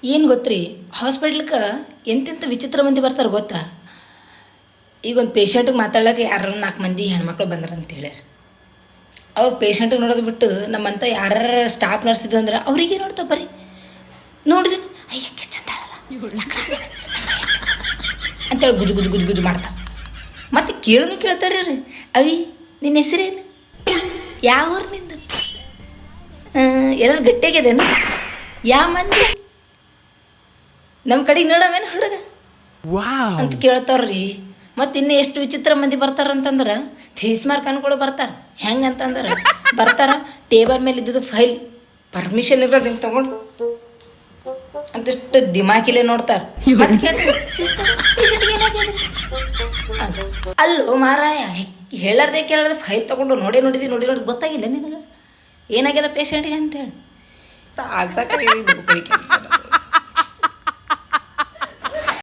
ಏನು ಗೊತ್ತ್ರಿ, ಹಾಸ್ಪಿಟ್ಲ್ಗೆ ಎಂತೆಂಥ ವಿಚಿತ್ರ ಮಂದಿ ಬರ್ತಾರೆ ಗೊತ್ತಾ. ಈಗ ಒಂದು ಪೇಷಂಟಿಗೆ ಮಾತಾಡೋಕೆ ಯಾರು 4 ಮಂದಿ ಹೆಣ್ಮಕ್ಳು ಬಂದ್ರ ಅಂತ ಹೇಳ್ಯಾರ. ಅವ್ರು ಪೇಷಂಟಿಗೆ ನೋಡೋದು ಬಿಟ್ಟು ನಮ್ಮಂತ ಯಾರ ಸ್ಟಾಫ್ ನರ್ಸ್ ಇದ್ದು ಅಂದ್ರೆ ಅವ್ರಿಗೆ ನೋಡ್ತಾವ ಬರ್ರಿ ನೋಡಿದ್ರು ಅಯ್ಯಕ್ಕೆ ಚಂದಾಳಲ್ಲ ಅಂತೇಳಿ ಗುಜು ಗುಜು ಗುಜು ಗುಜು ಮಾಡ್ತಾವ. ಮತ್ತೆ ಕೇಳನು ಕೇಳ್ತಾರೆ ರೀ, ಅವಿ ನಿನ್ನ ಹೆಸರೇನು, ಯಾವ ಊರು ನಿಂದು, ಎಲ್ಲರೂ ಗಟ್ಟಿಯಾಗ್ಯದೇನು, ಯಾವ ಮಂದಿ, ನಮ್ಮ ಕಡೆಗೆ ನೋಡವೇನು ಹುಡುಗ ಅಂತ ಕೇಳ್ತಾರ್ರಿ. ಮತ್ತು ಇನ್ನೂ ಎಷ್ಟು ವಿಚಿತ್ರ ಮಂದಿ ಬರ್ತಾರಂತಂದ್ರೆ ಫೇಸ್ ಮಾರ್ಕ್ ಅನ್ಕೊಳ್ಳೋ ಬರ್ತಾರೆ. ಹೆಂಗಂತಂದ್ರೆ ಬರ್ತಾರ ಟೇಬಲ್ ಮೇಲೆ ಇದ್ದದ್ದು ಫೈಲ್ ಪರ್ಮಿಷನ್ ಇರೋದು ಹಿಂಗೆ ತೊಗೊಂಡು ಅಂತಿಷ್ಟು ದಿಮಾಕಿಲೆ ನೋಡ್ತಾರೆ. ಮತ್ತೆ ಕೇಳ್ತಾರೆ ಸಿಸ್ಟರ್ ಪೇಷಂಟ್ಗೆ ಏನಾಗ್ಯದ, ಅಲ್ಲೋ ಮಾರಾಯ ಹೇಳಾರ್ದೆ ಕೇಳಾರ್ದೆ ಫೈಲ್ ತೊಗೊಂಡು ನೋಡಿ ಗೊತ್ತಾಗಿಲ್ಲ ನಿನಗೆ ಏನಾಗ್ಯದ ಪೇಷಂಟ್ಗೆ ಅಂತೇಳಿ ಆಗ್ಸಕ್ಕೆ ಕೆಲಸ